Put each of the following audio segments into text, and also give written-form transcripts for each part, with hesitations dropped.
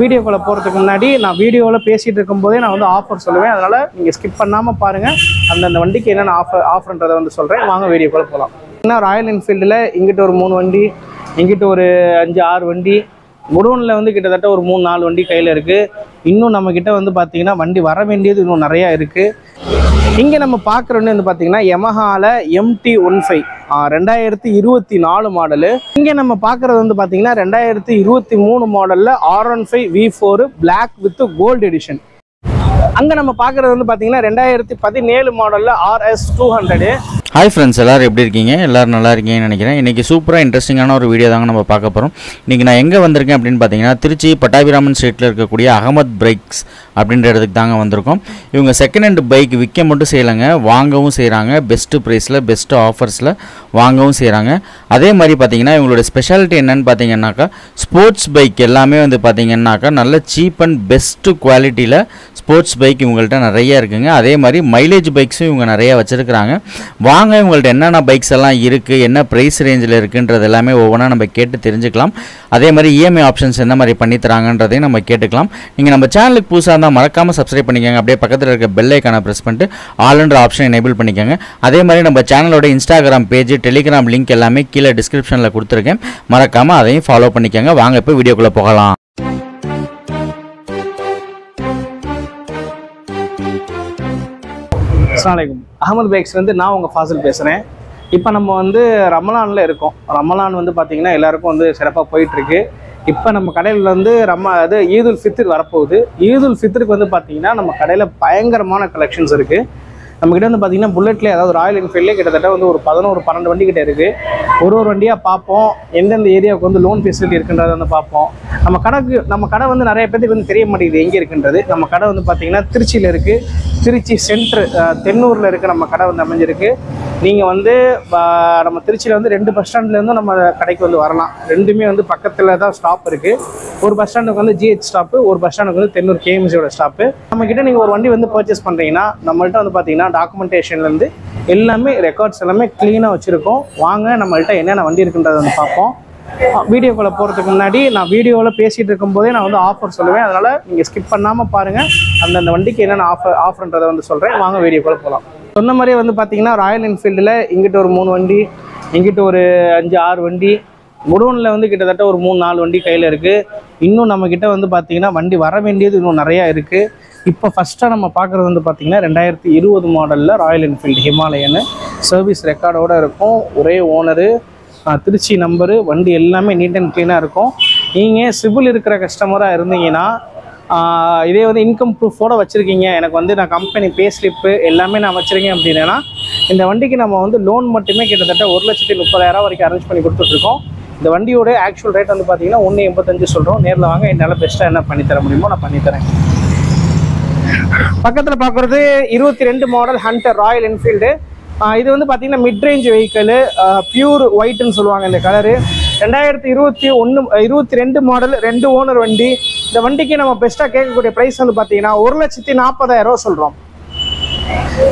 வீடியோக்குள்ளே போகிறதுக்கு முன்னாடி நான் வீடியோவில் பேசிகிட்டு இருக்கும்போதே நான் வந்து ஆஃபர் சொல்லுவேன். அதனால் நீங்கள் ஸ்கிப் பண்ணாமல் பாருங்கள். அந்தந்த வண்டிக்கு என்னென்ன ஆஃபர்ன்றதை வந்து சொல்கிறேன். வாங்க வீடியோக்குள்ளே போகலாம். ஏன்னா ராயல் என்ஃபீல்டில் இங்கிட்ட ஒரு 3 வண்டி, இங்கிட்ட ஒரு 5-6 வண்டி, குடோனில் வந்து கிட்டத்தட்ட ஒரு 3-4 வண்டி கையில் இருக்குது. இன்னும் நம்மக்கிட்ட வந்து பார்த்திங்கன்னா வண்டி வர வேண்டியது இன்னும் நிறையா இருக்குது. இங்கே நம்ம பார்க்குற வண்டி வந்து பார்த்திங்கன்னா யமஹாவில் MT-15 2024 மாடலு. இங்கே நம்ம பார்க்குறது வந்து பார்த்திங்கன்னா 2023 மாடலில் R15 V4 Black with Gold Edition. அங்கே நம்ம பார்க்குறது வந்து பார்த்திங்கன்னா 2017 மாடலில் RS200. ஹாய் ஃப்ரெண்ட்ஸ், எல்லோரும் எப்படி இருக்கீங்க? எல்லோரும் நல்லா இருக்கீங்கன்னு நினைக்கிறேன். இன்றைக்கி சூப்பராக இன்ட்ரெஸ்டிங்கான ஒரு வீடியோ தாங்க நம்ம பார்க்க போகிறோம். இன்றைக்கி நான் எங்கே வந்திருக்கேன் அப்படின்னு பார்த்தீங்கன்னா, திருச்சி பட்டாபிராமன் ஸ்ட்ரீட்டில் இருக்கக்கூடிய அகமத் பைக்ஸ் அப்படின்ற இடத்துக்கு தாங்க வந்திருக்கோம். இவங்க செகண்ட் ஹேண்ட் பைக் விற்க மட்டும் செய்யலைங்க, வாங்கவும் செய்கிறாங்க. பெஸ்ட்டு ப்ரைஸில் பெஸ்ட்டு ஆஃபர்ஸில் வாங்கவும் செய்கிறாங்க. அதே மாதிரி பார்த்தீங்கன்னா இவங்களோட ஸ்பெஷாலிட்டி என்னென்னு பார்த்தீங்கன்னாக்கா, ஸ்போர்ட்ஸ் பைக் எல்லாமே வந்து பார்த்தீங்கன்னாக்கா நல்ல சீப் அண்ட் பெஸ்ட்டு குவாலிட்டியில் ஸ்போர்ட்ஸ் பைக் இவங்கள்ட்ட நிறைய இருக்குங்க. அதே மாதிரி மைலேஜ் பைக்ஸும் இவங்க நிறையா வச்சுருக்கிறாங்க. வாங்க இவங்கள்ட்ட என்னென்ன பைக்ஸ் எல்லாம் இருக்குது, என்ன ப்ரைஸ் ரேஞ்சில் இருக்குன்றது எல்லாமே ஒவ்வொன்றா நம்ம கேட்டு தெரிஞ்சுக்கலாம். அதே மாதிரி இஎம்ஐ ஆப்ஷன்ஸ் என்ன மாதிரி பண்ணி தராங்கன்றதையும் நம்ம கேட்டுக்கலாம். நீங்கள் நம்ம சேனலுக்கு புதுசாக இருந்தால் மறக்காமல் சப்ஸ்கிரைப் பண்ணிக்கோங்க. அப்படியே பக்கத்தில் இருக்க பெல் ஐக்கானை ப்ரெஸ் பண்ணிட்டு ஆல்ன்ற ஆப்ஷன் எனேபிள் பண்ணிக்கோங்க. அதே மாதிரி நம்ம சேனலோட இன்ஸ்டாகிராம் பேஜ், டெலிகிராம் லிங்க் எல்லாமே கீழே டிஸ்கிரிப்ஷனில் கொடுத்துருக்கேன். மறக்காமல் அதையும் ஃபாலோ பண்ணிக்கோங்க. வாங்க இப்போ வீடியோக்குள்ளே போகலாம். அஸ்ஸலாமு அகமது பைக்ஸ் வந்து நான் உங்கள் ஃபாசில் பேசுகிறேன். இப்போ நம்ம வந்து ரமலானில் இருக்கோம். ரமலான் வந்து பார்த்திங்கன்னா எல்லாருக்கும் வந்து சிறப்பாக போயிட்டுருக்கு. இப்போ நம்ம கடையில் வந்து ஈதுல் ஃபித்ர் வரப்போகுது. ஈதுல் ஃபித்ருக்கு வந்து பார்த்திங்கன்னா நம்ம கடையில் பயங்கரமான கலெக்ஷன்ஸ் இருக்குது. நம்மக்கிட்ட வந்து பார்த்திங்கன்னா புல்லட்லேயே, அதாவது ராயல் என்ஃபீல்ட்லேயே கிட்டத்தட்ட வந்து ஒரு 11-12 வண்டி கிட்டே இருக்குது. ஒரு வண்டியாக பார்ப்போம். எந்தெந்த ஏரியாவுக்கு வந்து லோன் ஃபெசிலிட்டி இருக்குன்றதை வந்து பார்ப்போம். நம்ம கடை வந்து நிறைய பேருக்கு வந்து தெரிய மாட்டேங்குது எங்கே இருக்குன்றது. நம்ம கடை வந்து பார்த்திங்கன்னா திருச்சியில் இருக்குது. திருச்சி சென்ட்ரு தென்னூரில் இருக்குது நம்ம கடை வந்து அமைஞ்சிருக்கு. நீங்கள் வந்து நம்ம திருச்சியில் வந்து 2 பஸ் ஸ்டாண்ட்லேருந்து நம்ம கடைக்கு வந்து வரலாம். ரெண்டுமே வந்து பக்கத்தில் தான் ஸ்டாப் இருக்குது. ஒரு பஸ் ஸ்டாண்டுக்கு வந்து GH ஸ்டாப்பு, ஒரு பஸ் ஸ்டாண்டுக்கு வந்து தென்னூர் KMCயோட ஸ்டாப்பு. நம்மக்கிட்ட நீங்கள் ஒரு வண்டி வந்து பர்ச்சேஸ் பண்ணுறீங்கன்னா நம்மள்ட்ட வந்து பார்த்திங்கன்னா டாக்குமெண்டேஷன்லேருந்து எல்லாமே ரெக்கார்ட்ஸ் எல்லாமே க்ளீனாக வச்சுருக்கோம். வாங்க நம்மள்ட்ட என்னென்ன வண்டி இருக்குன்றதை வந்து பார்ப்போம். வீடியோக்குள்ளே போகிறதுக்கு முன்னாடி நான் வீடியோவில் பேசிகிட்டு இருக்கும்போதே நான் வந்து ஆஃபர் சொல்லுவேன். அதனால் நீங்கள் ஸ்கிப் பண்ணாமல் பாருங்கள். அந்தந்த வண்டிக்கு என்னென்ன ஆஃபர்ன்றதை வந்து சொல்கிறேன். வாங்க வீடியோக்குள்ளே போகலாம். சொன்ன மாதிரியே வந்து பார்த்திங்கன்னா ராயல் என்ஃபீல்டில் இங்கிட்ட ஒரு 3 வண்டி, இங்கிட்ட ஒரு 5-6 வண்டி, குடோனில் வந்து கிட்டத்தட்ட ஒரு 3-4 வண்டி கையில் இருக்குது. இன்னும் நம்மக்கிட்ட வந்து பார்த்திங்கன்னா வண்டி வர வேண்டியது இன்னும் நிறையா இருக்குது. இப்போ ஃபஸ்ட்டாக நம்ம பார்க்குறது வந்து பார்த்திங்கன்னா 2020 மாடலில் ராயல் என்ஃபீல்டு ஹிமாலயன்னு சர்வீஸ் ரெக்கார்டோடு இருக்கும். ஒரே ஓனரு, திருச்சி நம்பரு, வண்டி எல்லாமே நீட் அண்ட் க்ளீனாக இருக்கும். நீங்கள் சிபில் இருக்கிற கஸ்டமராக இருந்தீங்கன்னா, இதே வந்து இன்கம் ப்ரூஃபோடு வச்சுருக்கீங்க, எனக்கு வந்து நான் கம்பெனி பே ஸ்லிப்பு எல்லாமே நான் வச்சுருக்கேன் அப்படின்னா, இந்த வண்டிக்கு நம்ம வந்து லோன் மட்டுமே கிட்டத்தட்ட 1,30,000 வரைக்கும் அரேஞ்ச் பண்ணி கொடுத்துட்ருக்கோம். இந்த வண்டியோட ஆக்சுவல் ரேட் வந்து பார்த்திங்கன்னா 1,85 சொல்கிறோம். நேரில் வாங்க, என்னால் பெஸ்ட்டாக என்ன பண்ணித்தர முடியுமோ நான் பண்ணித்தரேன். பக்கத்தில் பார்க்குறது 22 மாடல் ஹண்டர் ராயல் என்ஃபீல்டு. இது வந்து பார்த்திங்கன்னா மிட் ரேஞ்ச் வெஹிக்கிள், பியூர் ஒயிட்னு சொல்லுவாங்க இந்த கலரு. 2022 மாடல், 2 ஓனர் வண்டி. இந்த வண்டிக்கு நம்ம பெஸ்ட்டாக கேட்கக்கூடிய ப்ரைஸ் வந்து பார்த்திங்கன்னா 1,40,000 சொல்கிறோம்.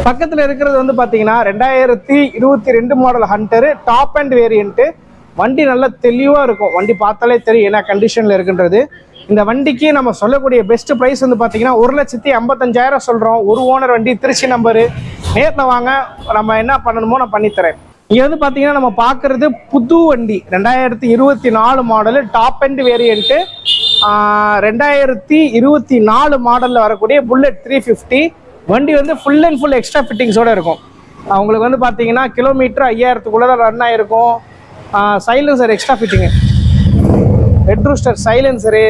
பக்கத்தில் இருக்கிறது வந்து பார்த்திங்கன்னா 2022 model hunter, top and variant. வண்டி நல்லா தெளிவாக இருக்கும். வண்டி பார்த்தாலே தெரியும் என்ன கண்டிஷனில் இருக்குன்றது. இந்த வண்டிக்கு நம்ம சொல்லக்கூடிய பெஸ்ட் ப்ரைஸ் வந்து பார்த்திங்கன்னா 1,55,000 சொல்கிறோம். ஒரு ஓனர் வண்டி, திருச்சி நம்பரு. நேரில் வாங்க, நம்ம என்ன பண்ணணுமோ நான் பண்ணித்தரேன். இங்கே வந்து பார்த்திங்கன்னா நம்ம பார்க்குறது புது வண்டி 2024 மாடலு, டாப் அண்ட் வேரியண்ட்டு. 2024 மாடலில் வரக்கூடிய புல்லட் 350 வண்டி வந்து ஃபுல் அண்ட் ஃபுல் எக்ஸ்ட்ரா ஃபிட்டிங்ஸோடு இருக்கும். அவங்களுக்கு வந்து பார்த்திங்கன்னா கிலோமீட்டர் 5000க்குள்ளே தான் ரன் ஆகிருக்கும். Silencer extra fitting, head rooster silencer,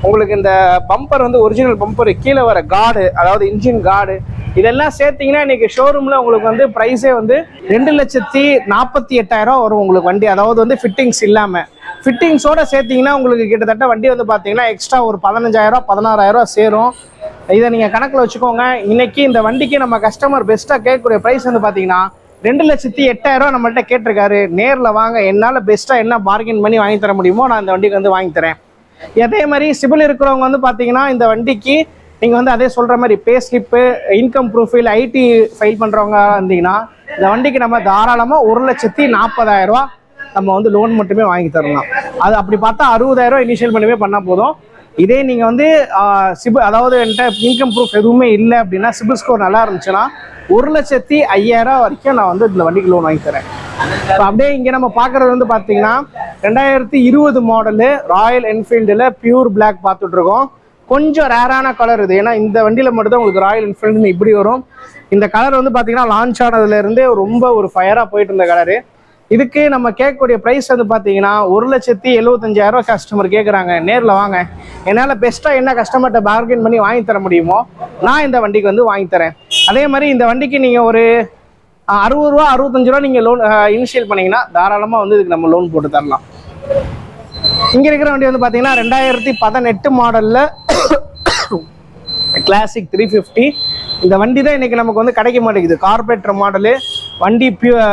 உங்களுக்கு இந்த பம்பர் வந்து ஒரிஜினல் பம்பரு, கீழே வர கார்டு, அதாவது இன்ஜின் கார்டு, இதெல்லாம் சேர்த்திங்கன்னா இன்றைக்கி ஷோரூமில் உங்களுக்கு வந்து ப்ரைஸே வந்து 2,48,000 வரும் உங்களுக்கு வண்டி. அதாவது வந்து ஃபிட்டிங்ஸ் இல்லாமல், ஃபிட்டிங்ஸோடு சேர்த்திங்கன்னா உங்களுக்கு கிட்டத்தட்ட வண்டி வந்து பார்த்திங்கன்னா எக்ஸ்ட்ரா ஒரு 15,000 16,000 சேரும். இதை நீங்கள் கணக்கில் வச்சுக்கோங்க. இன்றைக்கி இந்த வண்டிக்கு நம்ம கஸ்டமர் பெஸ்ட்டாக கேட்கக்கூடிய ப்ரைஸ் வந்து பார்த்திங்கன்னா 2,08,000 நம்மள்ட்ட கேட்டிருக்காரு. நேரில் வாங்க, என்னால் பெஸ்ட்டாக என்ன பார்கெயின் பண்ணி வாங்கி தர முடியுமோ நான் இந்த வண்டிக்கு வந்து வாங்கி தரேன். அதே மாதிரி சிபில் இருக்கிறவங்க வந்து பார்த்தீங்கன்னா இந்த வண்டிக்கு நீங்கள் வந்து அதே சொல்கிற மாதிரி பே ஸ்லிப்பு, இன்கம் ப்ரூஃப், இல்லை ஐடி ஃபைல் பண்ணுறவங்க இருந்தீங்கன்னா இந்த வண்டிக்கு நம்ம தாராளமாக 1,40,000 நம்ம வந்து லோன் மட்டுமே வாங்கி தரலாம். அது அப்படி பார்த்தா 60,000 இனிஷியல் மட்டுமே பண்ணால் போதும். இதே நீங்கள் வந்து சிபில் அதாவது என்கிட்ட இன்கம் ப்ரூஃப் எதுவுமே இல்லை அப்படின்னா சிபில் ஸ்கோர் நல்லா இருந்துச்சுன்னா 1,05,000 வரைக்கும் நான் வந்து இந்த வண்டிக்கு லோன் வாங்கி தரேன். இப்போ அப்படியே இங்கே நம்ம பார்க்குறது வந்து பார்த்தீங்கன்னா 2020 மாடலு ராயல் என்ஃபீல்டில் பியூர் பிளாக் பார்த்துட்ருக்கோம். கொஞ்சம் ரேரான கலர் இது, ஏன்னா இந்த வண்டியில் மட்டும்தான் உங்களுக்கு ராயல் என்ஃபீல்டுன்னு இப்படி வரும். இந்த கலர் வந்து பார்த்தீங்கன்னா லான்ச் ஆனதுலேருந்தே ரொம்ப ஒரு ஃபயராக போயிட்டு இருந்த கலரு. இதுக்கு நம்ம கேட்கக்கூடிய ப்ரைஸ் வந்து பார்த்தீங்கன்னா 1,75,000 கஸ்டமர் கேட்குறாங்க. நேரில் வாங்க, என்னால் பெஸ்ட்டாக என்ன கஸ்டமர்கிட்ட பார்கெயின் பண்ணி வாங்கி தர முடியுமோ நான் இந்த வண்டிக்கு வந்து வாங்கி தரேன். அதே மாதிரி இந்த வண்டிக்கு நீங்கள் ஒரு 60 ரூபா 65 ரூபா நீங்கள் லோன் இனிஷியல் பண்ணிங்கன்னா தாராளமாக வந்து இதுக்கு நம்ம லோன் போட்டு தரலாம். இங்கே இருக்கிற வண்டி வந்து பார்த்தீங்கன்னா 2018 மாடலில் கிளாசிக் 350. இந்த வண்டி தான் இன்றைக்கி நமக்கு வந்து கிடைக்க மாட்டேங்குது. கார்பரேட்டர் மாடலு வண்டி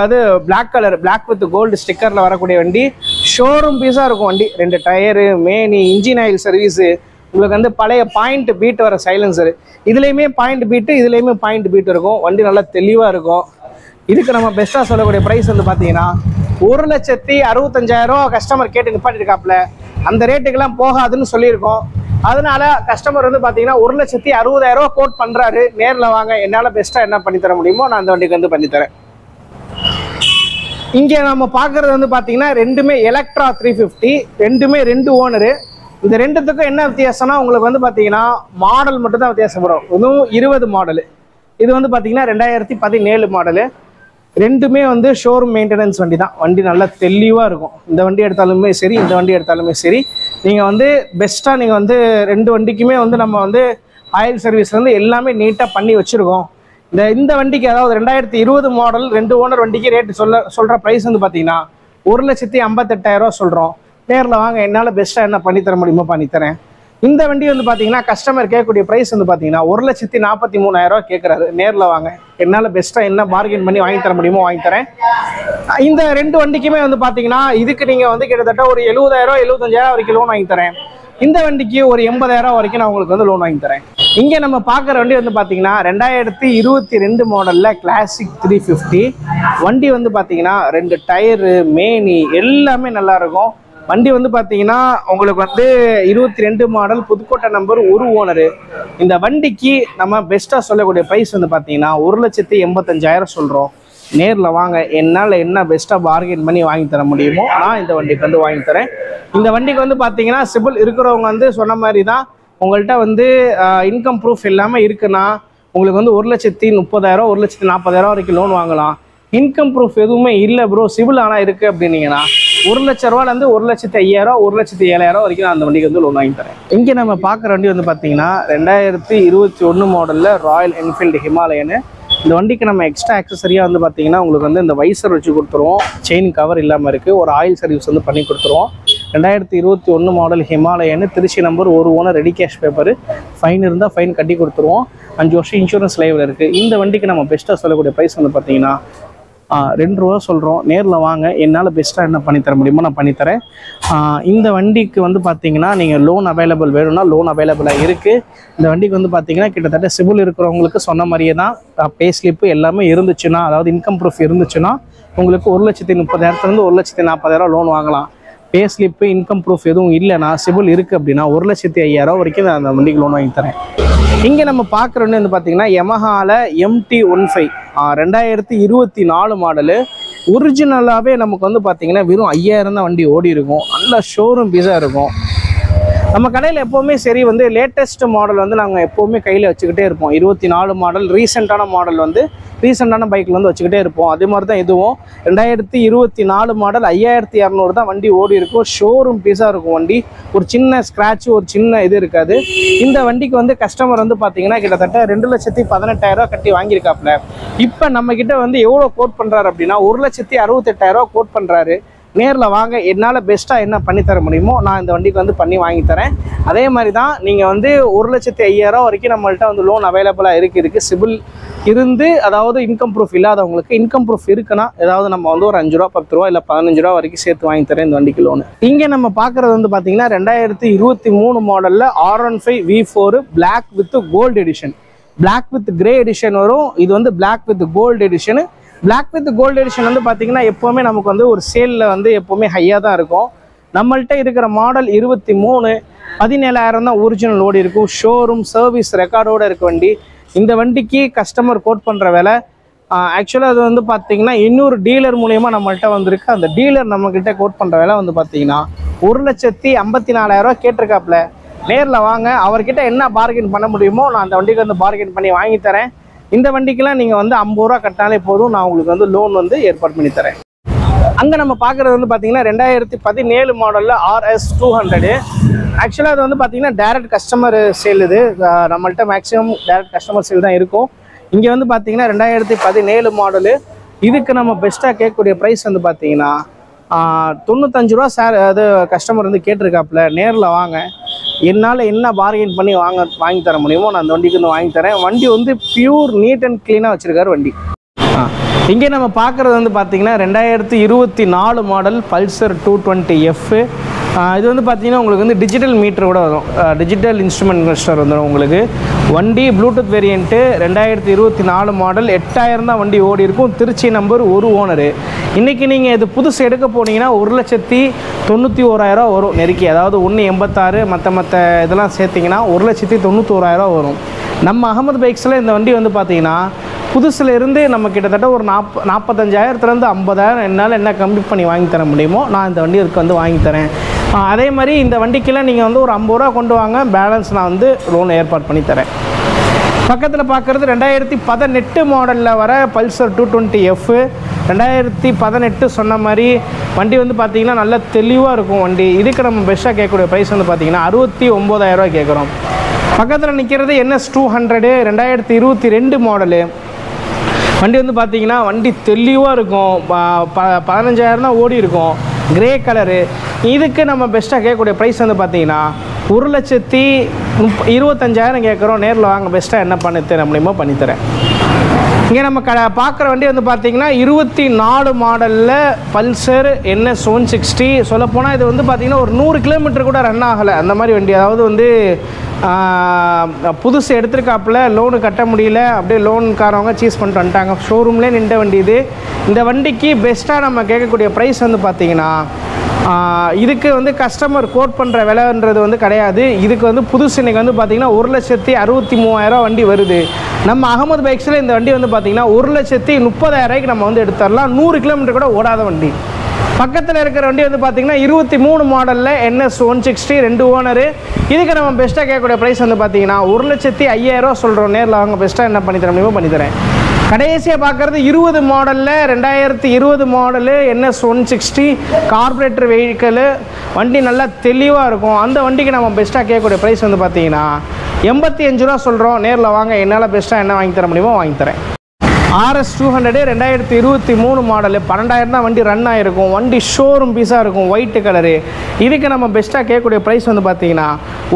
அது black colour, black with gold ஸ்டிக்கரில் வரக்கூடிய வண்டி. ஷோரூம் பீஸாக இருக்கும் வண்டி. 2 டயரு, மேனி, இன்ஜின் ஆயில் சர்வீஸு, உங்களுக்கு வந்து பழைய பாயிண்ட் பீட் வர சைலன்சரு, இதுலேயுமே பாயிண்ட் பீட்டு, இதுலேயுமே பாயிண்ட் பீட் இருக்கும். வண்டி நல்லா தெளிவாக இருக்கும். இதுக்கு நம்ம பெஸ்ட்டாக சொல்லக்கூடிய ப்ரைஸ் வந்து பார்த்தீங்கன்னா 1,65,000 கஸ்டமர் கேட்டு நிப்பாட்டிருக்காப்புல. அந்த ரேட்டுக்கெல்லாம் போகாதுன்னு சொல்லியிருக்கோம். அதனால கஸ்டமர் வந்து பார்த்தீங்கன்னா 1,60,000 கோட் பண்ணுறாரு. நேரில் வாங்க, என்னால் பெஸ்ட்டாக என்ன பண்ணித்தர முடியுமோ நான் அந்த வண்டிக்கு வந்து பண்ணித்தரேன். இங்கே நம்ம பார்க்குறது வந்து பார்த்தீங்கன்னா ரெண்டுமே எலக்ட்ரா 350, ரெண்டுமே 2 ஓனரு. இந்த ரெண்டுத்துக்கும் என்ன வித்தியாசம்னா உங்களுக்கு வந்து பார்த்தீங்கன்னா மாடல் மட்டும் தான் வித்தியாசப்படும். இதுவும் 20 மாடலு, இது வந்து பார்த்தீங்கன்னா 2017 மாடலு. ரெண்டுமே வந்து ஷோரூம் மெயின்டெனன்ஸ் வண்டி தான். வண்டி நல்லா தெளிவாக இருக்கும். இந்த வண்டி எடுத்தாலுமே சரி, இந்த வண்டி எடுத்தாலுமே சரி, நீங்கள் வந்து பெஸ்ட்டாக நீங்கள் வந்து 2 வண்டிக்குமே வந்து நம்ம வந்து ஆயில் சர்வீஸ்லேருந்து எல்லாமே நீட்டாக பண்ணி வச்சுருக்கோம். இந்த வண்டிக்கு அதாவது 2020 மாடல் 2 ஓனர் வண்டிக்கு ரேட்டு சொல்கிற ப்ரைஸ் வந்து பார்த்தீங்கன்னா 1,58,000 சொல்கிறோம். நேரில் வாங்க, என்னால் பெஸ்ட்டாக என்ன பண்ணித்தர முடியுமோ பண்ணித்தரேன். இந்த வண்டி வந்து பார்த்தீங்கன்னா கஸ்டமர் கேட்கக்கூடிய ப்ரைஸ் வந்து பார்த்தீங்கன்னா 1,43,000 கேட்குறாரு. நேரில் வாங்க, என்னால் பெஸ்ட்டாக என்ன பார்கெயின் பண்ணி வாங்கி தர முடியுமோ வாங்கி தரேன். இந்த 2 வண்டிக்குமே வந்து பார்த்தீங்கன்னா இதுக்கு நீங்கள் வந்து கிட்டத்தட்ட ஒரு 70,000 75,000 வரைக்கும் லோன் வாங்கி தரேன். இந்த வண்டிக்கு ஒரு 80,000 வரைக்கும் நான் உங்களுக்கு வந்து லோன் வாங்கி தரேன். இங்கே நம்ம பார்க்குற வண்டி வந்து பார்த்தீங்கன்னா 2022 மாடலில் கிளாசிக் 350 வண்டி வந்து பார்த்தீங்கன்னா 2 டயரு, மேனி எல்லாமே நல்லாயிருக்கும். வண்டி வந்து பார்த்தீங்கன்னா உங்களுக்கு வந்து 22 மாடல், புதுக்கோட்டை நம்பர், 1 ஓனரு. இந்த வண்டிக்கு நம்ம பெஸ்ட்டாக சொல்லக்கூடிய ப்ரைஸ் வந்து பார்த்தீங்கன்னா 1,85,000 சொல்கிறோம். நேரில் வாங்க, என்னால் என்ன பெஸ்ட்டாக பார்கெயின் பண்ணி வாங்கி தர முடியுமோ நான் இந்த வண்டிக்கு வந்து வாங்கி தரேன். இந்த வண்டிக்கு வந்து பார்த்தீங்கன்னா சிபில் இருக்கிறவங்க வந்து சொன்ன மாதிரி தான், உங்கள்கிட்ட வந்து இன்கம் ப்ரூஃப் இல்லாமல் இருக்குன்னா உங்களுக்கு வந்து 1,30,000 1,40,000 வரைக்கும் லோன் வாங்கலாம். இன்கம் ப்ரூஃப் எதுவுமே இல்லை ப்ரோ, சிபில் ஆனால் இருக்குது அப்படின்னீங்கன்னா 1,00,000 ரூபாலேருந்து 1,05,000 1,07,000 வரைக்கும் நான் அந்த வண்டிக்கு வந்து லோன் வாங்கி தரேன். இங்கே நம்ம பார்க்குற வண்டி வந்து பார்த்தீங்கன்னா 2021 மாடலில் ராயல் என்ஃபீல்டு ஹிமாலயனு. இந்த வண்டிக்கு நம்ம எக்ஸ்ட்ரா ஆக்சசரியாக வந்து பார்த்தீங்கன்னா உங்களுக்கு வந்து இந்த வைசர் வச்சு கொடுத்துருவோம். செயின் கவர் இல்லாமல் இருக்குது. ஒரு ஆயில் சர்வீஸ் வந்து பண்ணி கொடுத்துருவோம். 2021 model Himalayan, Trichy number, 1 owner, ready cash paper, fine இருந்தால் ஃபைன் கட்டி கொடுத்துருவோம். 5 வருஷம் இன்சூரன்ஸ் லைவில் இருக்குது. இந்த வண்டிக்கு நம்ம பெஸ்ட்டாக சொல்லக்கூடிய ப்ரைஸ் வந்து பார்த்தீங்கன்னா 2 ரூபா சொல்கிறோம். நேரில் வாங்க, என்னால் பெஸ்ட்டாக என்ன பண்ணித்தர முடியுமோ நான் பண்ணித்தரேன். இந்த வண்டிக்கு வந்து பார்த்தீங்கன்னா நீங்கள் லோன் அவைலபிள் வேணும்னா லோன் அவைலபிளாக இருக்குது. இந்த வண்டிக்கு வந்து பார்த்தீங்கன்னா கிட்டத்தட்ட சிபில் இருக்கிறவங்களுக்கு சொன்ன மாதிரியே தான் பே ஸ்லிப்பு எல்லாமே இருந்துச்சுன்னா, அதாவது இன்கம் ப்ரூஃப் இருந்துச்சுன்னா உங்களுக்கு 1,30,000 1,40,000 லோன் வாங்கலாம். பே ஸ்லிப்பு இன்கம் ப்ரூஃப் எதுவும் இல்லைனா சிபில் இருக்குது அப்படின்னா 1,05,000 வரைக்கும் நான் அந்த வண்டிக்கு லோன் வாங்கி தரேன். இங்கே நம்ம பார்க்குறோன்னு வந்து பார்த்தீங்கன்னா யமஹாவில் MT-15 2024 மாடலு. ஒரிஜினலாகவே நமக்கு வந்து பார்த்தீங்கன்னா வெறும் 5,000 தான் வண்டி ஓடி இருக்கும். நல்ல ஷோரூம் பீஸாக இருக்கும். நம்ம கடையில் எப்போவுமே சரி வந்து லேட்டஸ்ட் மாடல் வந்து நாங்கள் எப்போவுமே கையில் வச்சுக்கிட்டே இருப்போம். 24 மாடல் ரீசெண்டான மாடல் வந்து ரீசெண்டான பைக்கில் வந்து வச்சுக்கிட்டே இருப்போம். அதே மாதிரி தான் இதுவும் 2024 மாடல் 5,200 தான் வண்டி ஓடி இருக்கும். ஷோரூம் பீஸாக இருக்கும் வண்டி. ஒரு சின்ன ஸ்க்ராட்சு, ஒரு சின்ன இது இருக்காது. இந்த வண்டிக்கு வந்து கஸ்டமர் வந்து பார்த்தீங்கன்னா கிட்டத்தட்ட 2,18,000 கட்டி வாங்கியிருக்காப்புல. இப்போ நம்மக்கிட்ட வந்து எவ்வளோ கோட் பண்ணுறாரு அப்படின்னா 1,68,000 கோட் பண்ணுறாரு. நேரில் வாங்க, என்னால் பெஸ்ட்டாக என்ன பண்ணித்தர முடியுமோ நான் இந்த வண்டிக்கு வந்து பண்ணி வாங்கி தரேன். அதே மாதிரி தான் நீங்கள் வந்து 1,05,000 வரைக்கும் நம்மள்கிட்ட வந்து லோன் அவைலபிளாக இருக்குது. சிபில் இருந்து அதாவது இன்கம் ப்ரூஃப் இல்லாதவங்களுக்கு இன்கம் ப்ரூஃப் இருக்குன்னா ஏதாவது நம்ம வந்து ஒரு 5 ரூபா 10 ரூபா இல்லை 15 ரூபா வரைக்கும் சேர்த்து வாங்கி தரேன் இந்த வண்டிக்கு லோனு. இங்கே நம்ம பார்க்குறது வந்து பார்த்தீங்கன்னா 2023 மாடலில் R15 V4 black with gold edition. Black with grey edition வரும். இது வந்து black with gold edition. Black with gold edition வந்து பார்த்தீங்கன்னா எப்போவுமே நமக்கு வந்து ஒரு சேலில் வந்து எப்போவுமே ஹையாக தான் இருக்கும். நம்மள்கிட்ட இருக்கிற மாடல் 23 17,000 தான் ஒரிஜினல் ஓடி இருக்கும். ஷோரூம் சர்வீஸ் ரெக்கார்டோடு இருக்க வண்டி. இந்த வண்டிக்கு கஸ்டமர் கோட் பண்ணுற விலை ஆக்சுவலாக அது வந்து பார்த்தீங்கன்னா இன்னொரு டீலர் மூலயமா நம்மள்கிட்ட வந்திருக்கு. அந்த டீலர் நம்மக்கிட்ட கோட் பண்ணுற விலை வந்து பார்த்தீங்கன்னா 1,54,000 கேட்டிருக்காப்புல. நேரில் வாங்க, அவர்கிட்ட என்ன பார்கெயின் பண்ண முடியுமோ நான் அந்த வண்டிக்கு வந்து பார்கெயின் பண்ணி வாங்கி தரேன். இந்த வண்டிக்கெலாம் நீங்கள் வந்து 50 ரூபா கட்டினாலே போதும், நான் உங்களுக்கு வந்து லோன் வந்து ஏற்பாடு பண்ணி தரேன். அங்கே நம்ம பார்க்குறது வந்து பார்த்தீங்கன்னா 2017 மாடலில் RS 200. ஆக்சுவலாக அது வந்து பார்த்தீங்கன்னா டைரக்ட் கஸ்டமர் சேல். இது நம்மள்கிட்ட மேக்ஸிமம் டைரக்ட் கஸ்டமர் சேல் தான் இருக்கும். இங்கே வந்து பார்த்தீங்கன்னா 2017 மாடலு. இதுக்கு நம்ம பெஸ்ட்டாக கேட்கக்கூடிய ப்ரைஸ் வந்து பார்த்தீங்கன்னா 95 ரூபா சார் அது கஸ்டமர் வந்து கேட்டிருக்காப்புல. நேரில் வாங்க, என்னால் என்ன பார்கெயின் பண்ணி வாங்கி தர முடியுமோ நான் அந்த வண்டிக்கு வந்து வாங்கி தரேன். வண்டி வந்து பியூர் நீட் அண்ட் க்ளீனாக வச்சுருக்காரு வண்டி. இங்கே நம்ம பார்க்குறது வந்து பார்த்திங்கன்னா 2024 மாடல் பல்சர் 220F. இது வந்து பார்த்திங்கன்னா உங்களுக்கு வந்து டிஜிட்டல் மீட்டர் கூட வரும், டிஜிட்டல் இன்ஸ்ட்ருமெண்ட் கிளஸ்டர் வந்துடும் உங்களுக்கு. வண்டி ப்ளூடூத் வேரியண்ட்டு 2024 மாடல். 8,000 தான் வண்டி ஓடி இருக்கும். திருச்சி நம்பர், ஒரு ஓனரு. இன்றைக்கி நீங்கள் இது புதுசு எடுக்க போனீங்கன்னா 1,91,000 வரும் நெருக்கி. அதாவது 1,86 மற்ற இதெல்லாம் சேர்த்திங்கன்னா 1,91,000 வரும். நம்ம அகமது பைக்ஸில் இந்த வண்டி வந்து பார்த்திங்கன்னா புதுசில் இருந்து நம்ம கிட்டத்தட்ட ஒரு 45,000 50,000 என்னால் என்ன கம்ப்ளீட் பண்ணி வாங்கி தர முடியுமோ நான் இந்த வண்டி வந்து வாங்கி தரேன். அதே மாதிரி இந்த வண்டிக்கெல்லாம் நீங்கள் வந்து ஒரு 50 ரூபா கொண்டு வாங்க, பேலன்ஸ் நான் வந்து லோன் ஏற்பாடு பண்ணி தரேன். பக்கத்தில் பார்க்குறது 2018 மாடலில் வர பல்சர் 220F. 2018 சொன்ன மாதிரி வண்டி வந்து பார்த்திங்கன்னா நல்லா தெளிவாக இருக்கும் வண்டி. இதுக்கு நம்ம பெஸ்ட்டாக கேட்கக்கூடிய ப்ரைஸ் வந்து பார்த்திங்கன்னா 69,000 கேட்குறோம். பக்கத்தில் நிற்கிறது NS 200 2022 மாடலு. வண்டி வந்து பார்த்திங்கன்னா வண்டி தெளிவாக இருக்கும். 15,000 தான் ஓடி இருக்கும். Grey colour. இதுக்கு நம்ம பெஸ்ட்டாக கேட்கக்கூடிய ப்ரைஸ் வந்து பார்த்திங்கன்னா 1,25,000 கேட்குறோம். நேரில் வாங்க, பெஸ்ட்டாக என்ன பண்ணி தர முடியுமோ பண்ணித்தரேன். இங்கே நம்ம பார்க்குற வண்டி வந்து பார்த்திங்கன்னா 24 மாடலில் பல்சர் NS 160. சொல்லப்போனால் இது வந்து பார்த்திங்கன்னா ஒரு 100 கிலோமீட்டர் கூட ரன் ஆகலை அந்த மாதிரி வண்டி. அதாவது வந்து புதுசு எடுத்துருக்காப்புல, லோனு கட்ட முடியல, அப்படியே லோனுக்காரவங்க சீஸ் பண்ணிட்டு வந்துட்டாங்க. ஷோரூம்லேயே நின்ற வண்டி இது. இந்த வண்டிக்கு பெஸ்ட்டாக நம்ம கேட்கக்கூடிய ப்ரைஸ் வந்து பார்த்திங்கன்னா இதுக்கு வந்து கஸ்டமர் கோட் பண்ணுற விலைன்றது வந்து கிடையாது. இதுக்கு வந்து புதுசு இன்றைக்கி வந்து பார்த்திங்கன்னா 1,63,000 வண்டி வருது. நம்ம அகமது பைக்ஸில் இந்த வண்டி வந்து பார்த்திங்கன்னா 1,30,000 நம்ம வந்து எடுத்துடலாம். 100 கிலோமீட்டர் கூட ஓடாத வண்டி. பக்கத்தில் இருக்கிற வண்டி வந்து பார்த்திங்கன்னா 23 மாடலில் NS 160 2 ஓனரு. இதுக்கு நம்ம பெஸ்ட்டாக கேட்கக்கூடிய ப்ரைஸ் வந்து பார்த்திங்கன்னா 1,05,000 சொல்கிறோம். நேரில் வாங்க, பெஸ்ட்டாக என்ன பண்ணி தர முடியுமோ பண்ணித்தரேன். கடைசியாக பார்க்குறது 20 மாடலில் 2020 மாடலு NS 160 கார்பரேட்டர் வெஹிக்கிள். வண்டி நல்லா தெளிவாக இருக்கும். அந்த வண்டிக்கு நம்ம பெஸ்ட்டாக கேட்கக்கூடிய ப்ரைஸ் வந்து பார்த்திங்கன்னா 85 ரூபா சொல்கிறோம். நேரில் வாங்க, என்னால் பெஸ்ட்டாக என்ன வாங்கி தர முடியுமோ வாங்கி தரேன். RS 200 2023 model. 12,000 தான் வண்டி ரன் ஆகிருக்கும். வண்டி ஷோரூம் பீஸாக இருக்கும், ஒயிட்டு கலரு. இதுக்கு நம்ம பெஸ்ட்டாக கேட்கக்கூடிய ப்ரைஸ் வந்து பார்த்திங்கன்னா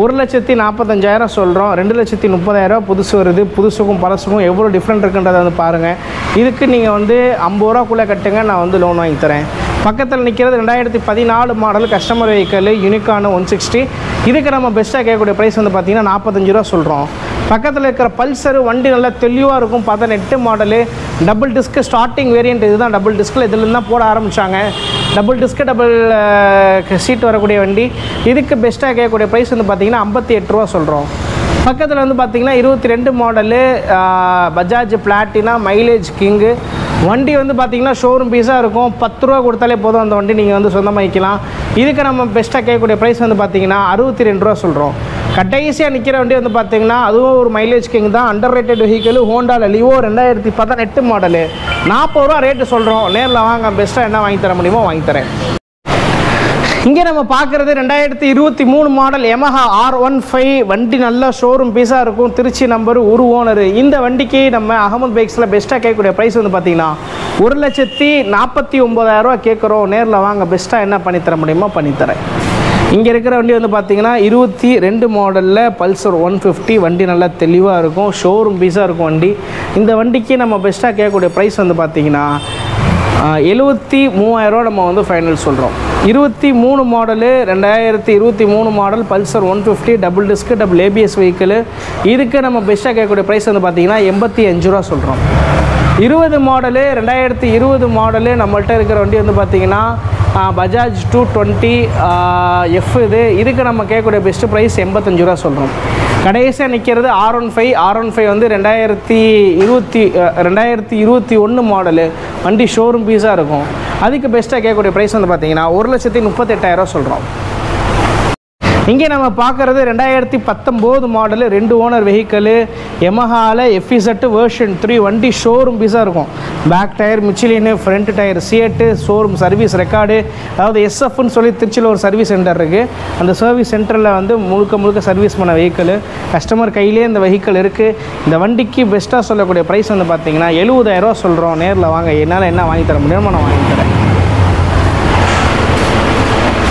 1,45,000 சொல்கிறோம். 2,30,000 புதுசு வருது. புதுசுக்கும் பழசுக்கும் எவ்வளோ டிஃப்ரெண்ட் இருக்குன்றதை வந்து பாருங்கள். இதுக்கு நீங்கள் வந்து 50 ரூபாக்குள்ளே கட்டுங்க, நான் வந்து லோன் வாங்கி தரேன். பக்கத்தில் நிற்கிறது 2014 மாடல் கஸ்டமர் வெஹிக்கிள் யூனிகான் 160. இதுக்கு நம்ம பெஸ்ட்டாக கேட்கக்கூடிய ப்ரைஸ் வந்து பார்த்திங்கன்னா 45 ரூபா சொல்கிறோம். பக்கத்தில் இருக்கிற பல்சர் வண்டி நல்லா தெளிவாக இருக்கும். 18 model double disc starting variant. இதுதான் டபுள் டிஸ்கில் இதில் தான் போட ஆரம்பித்தாங்க. டபுள் டிஸ்க்கு டபுள் சீட் வரக்கூடிய வண்டி. இதுக்கு பெஸ்ட்டாக கேட்கக்கூடிய ப்ரைஸ் வந்து பார்த்திங்கன்னா 58 ரூபா சொல்கிறோம். பக்கத்தில் வந்து பார்த்திங்கன்னா 22 model Bajaj Platina mileage king. வண்டி வந்து பார்த்திங்கன்னா ஷோரூம் பீஸாக இருக்கும். 10 ரூபா கொடுத்தாலே போதும், அந்த வண்டி நீங்கள் வந்து சொந்தமாக்கிக்கலாம். இதுக்கு நம்ம பெஸ்ட்டாக கேட்கக்கூடிய ப்ரைஸ் வந்து பார்த்திங்கன்னா 62 ரூபா சொல்கிறோம். கடைசியாக நிற்கிற வண்டி வந்து பார்த்திங்கன்னா அதுவும் ஒரு மைலேஜ் கிங் தான். அண்டர் ரேட்டட் வெஹிக்கிள் ஹோண்டாவில் லிவோ 2018 மாடலு. 40 ரூபா ரேட்டு சொல்கிறோம். நேரில் வாங்க, பெஸ்ட்டாக என்ன வாங்கி தர முடியுமோ வாங்கி தரேன். இங்கே நம்ம பார்க்குறது 2023 மாடல் Yamaha R15. வண்டி நல்லா ஷோரூம் பீஸாக இருக்கும். திருச்சி நம்பர், ஒரு ஓனரு. இந்த வண்டிக்கு நம்ம அகமது பைக்ஸில் பெஸ்ட்டாக கேட்கக்கூடிய ப்ரைஸ் வந்து பார்த்திங்கன்னா 1,49,000 கேட்குறோம். நேரில் வாங்க, பெஸ்ட்டாக என்ன பண்ணித்தர முடியுமோ பண்ணித்தரேன். இங்கே இருக்கிற வண்டி வந்து பார்த்திங்கன்னா 22 மாடலில் பல்சர் 150. வண்டி நல்லா தெளிவாக இருக்கும், ஷோரூம் பீஸாக இருக்கும் வண்டி. இந்த வண்டிக்கு நம்ம பெஸ்ட்டாக கேட்கக்கூடிய ப்ரைஸ் வந்து பார்த்திங்கன்னா 73,000 நம்ம வந்து ஃபைனல் சொல்கிறோம். 23 model 2023 model Pulsar 150 double disc double ABS vehicle. இதுக்கு நம்ம பெஸ்ட்டாக கேட்கக்கூடிய ப்ரைஸ் வந்து பார்த்திங்கன்னா 85 ரூபா சொல்கிறோம். 20 மாடலு 2020 மாடலு நம்மள்ட்ட இருக்கிற வண்டி வந்து பார்த்திங்கன்னா பஜாஜ் 220 எஃப். இதுக்கு நம்ம கேட்கக்கூடிய பெஸ்ட்டு ப்ரைஸ் 85 ரூபா சொல்கிறோம். கடைசியாக நிற்கிறது R15 வந்து 2021 மாடலு வண்டி ஷோரூம் பீஸாக இருக்கும். அதுக்கு பெஸ்ட்டாக கேட்கக்கூடிய ப்ரைஸ் வந்து பார்த்திங்கன்னா 1,38,000 சொல்கிறோம். இங்கே நம்ம பார்க்குறது 2019 மாடலு 2 ஓனர் வெஹிக்கலு யமஹாவில் FZ வெர்ஷன் 3 வண்டி ஷோரூம் பீஸாக இருக்கும். பேக் டயர் மிச்சிலின்னு, front tyre CEAT, showroom service record, அதாவது SFன்னு சொல்லி திருச்சியில் ஒரு சர்வீஸ் சென்டர் இருக்குது. அந்த சர்வீஸ் சென்டரில் வந்து முழுக்க சர்வீஸ் பண்ண வெஹிக்கலு கஸ்டமர் கையிலே இந்த வெஹிக்கல் இருக்குது. இந்த வண்டிக்கு பெஸ்ட்டாக சொல்லக்கூடிய ப்ரைஸ் வந்து பார்த்திங்கன்னா 70,000 ரூபா சொல்கிறோம். நேரில் வாங்க, என்னால் என்ன வாங்கி தர முடியுமோ நான் வாங்கி தரேன்.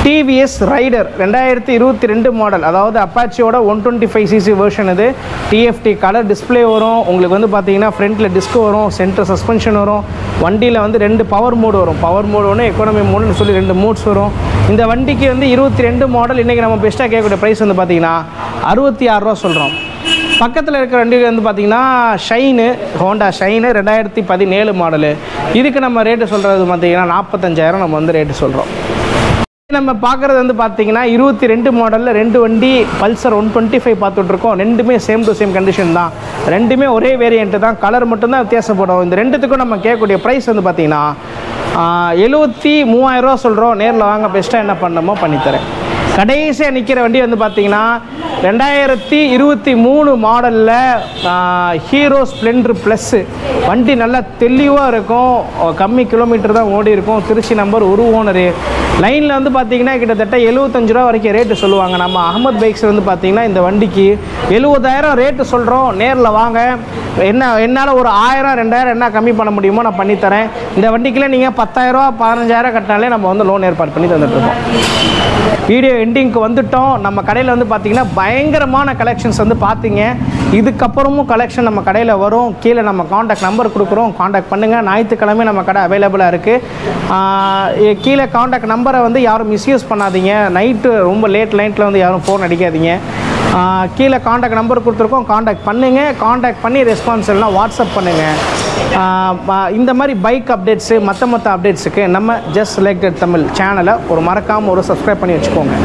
TVS ரைடர் 2022 மாடல், அதாவது அப்பாச்சியோட 125cc வெர்ஷன். இது TFT கலர் டிஸ்பிளே வரும். உங்களுக்கு வந்து பார்த்தீங்கன்னா ஃப்ரண்ட்டில் டிஸ்க் வரும், சென்டர் சஸ்பென்ஷன் வரும். வண்டியில் வந்து 2 பவர் மோடு வரும். பவர் மோடு ஒன்று, எக்கானமி மோடுன்னு சொல்லி 2 மோட்ஸ் வரும். இந்த வண்டிக்கு வந்து 22 மாடல். இன்றைக்கி நம்ம பெஸ்ட்டாக கேட்கக்கூடிய ப்ரைஸ் வந்து பார்த்திங்கன்னா 66 ரூபா சொல்கிறோம். பக்கத்தில் இருக்கிற வண்டி வந்து பார்த்திங்கன்னா ஷைனு, ஹோண்டா ஷைனு 2017 மாடலு. இதுக்கு நம்ம ரேட்டு சொல்கிறது பார்த்திங்கன்னா 45,000 நம்ம வந்து ரேட்டு சொல்கிறோம். நம்ம பார்க்குறது வந்து பார்த்திங்கன்னா 22 மாடலில் 2 வண்டி பல்சர் 125 பார்த்துட்ருக்கோம். ரெண்டுமே சேம் டு சேம் கண்டிஷன் தான். ரெண்டுமே ஒரே வேரியண்ட்டு தான், கலர் மட்டும்தான் வித்தியாசப்படும். இந்த ரெண்டுத்துக்கும் நம்ம கேட்கக்கூடிய ப்ரைஸ் வந்து பார்த்திங்கன்னா 73,000 ரூபா சொல்கிறோம். நேரில் வாங்க, பெஸ்ட்டாக என்ன பண்ணணுமோ பண்ணித்தரேன். கடைசியாக நிற்கிற வண்டி வந்து பார்த்திங்கன்னா 2023 மாடலில் ஹீரோ ஸ்ப்ளெண்டர் ப்ளஸ்ஸு வண்டி நல்லா தெளிவாக இருக்கும். கம்மி கிலோமீட்டர் தான் ஓடி இருக்கும். திருச்சி நம்பர், ஒரு ஓனரு. லைனில் வந்து பார்த்திங்கன்னா கிட்டத்தட்ட 75 ரூபா வரைக்கும் ரேட்டு சொல்லுவாங்க. நம்ம அகமத் பைக்ஸ் வந்து பார்த்திங்கன்னா இந்த வண்டிக்கு 70,000 ரேட்டு சொல்கிறோம். நேரில் வாங்க, என்னால் ஒரு 1000 2000 என்ன கம்மி பண்ண முடியுமோ நான் பண்ணித்தரேன். இந்த வண்டிக்குள்ளே நீங்கள் 10,000 15,000 கட்டினாலே நம்ம வந்து லோன் ஏற்பாடு பண்ணி தந்துட்டுருக்கோம். வீடியோ எண்டிங்க்கு வந்துட்டோம். நம்ம கடையில் வந்து பார்த்திங்கன்னா பயங்கரமான கலெக்ஷன்ஸ் வந்து பார்த்தீங்க. இதுக்கப்புறமும் கலெக்ஷன் நம்ம கடையில் வரும். கீழே நம்ம காண்டாக்ட் நம்பர் கொடுக்குறோம், காண்டாக்ட் பண்ணுங்கள். ஞாயிற்றுக்கிழமை நம்ம கடை அவைலபிளாக இருக்குது. கீழே காண்டாக்ட் நம்பரை வந்து யாரும் மிஸ்யூஸ் பண்ணாதீங்க. நைட்டு ரொம்ப லேட் நைட்டில் வந்து யாரும் ஃபோன் அடிக்காதீங்க. கீழே காண்டாக்ட் நம்பர் கொடுத்துருக்கோம், காண்டாக்ட் பண்ணுங்கள். காண்டாக்ட் பண்ணி ரெஸ்பான்ஸ் எல்லாம் வாட்ஸ்அப் பண்ணுங்கள். இந்த மாதிரி பைக் அப்டேட்ஸு மற்ற அப்டேட்ஸுக்கு நம்ம ஜஸ்ட் செலக்டட் தமிழ் சேனலை மறக்காமல் ஒரு சப்ஸ்கிரைப் பண்ணி வச்சுக்கோங்க.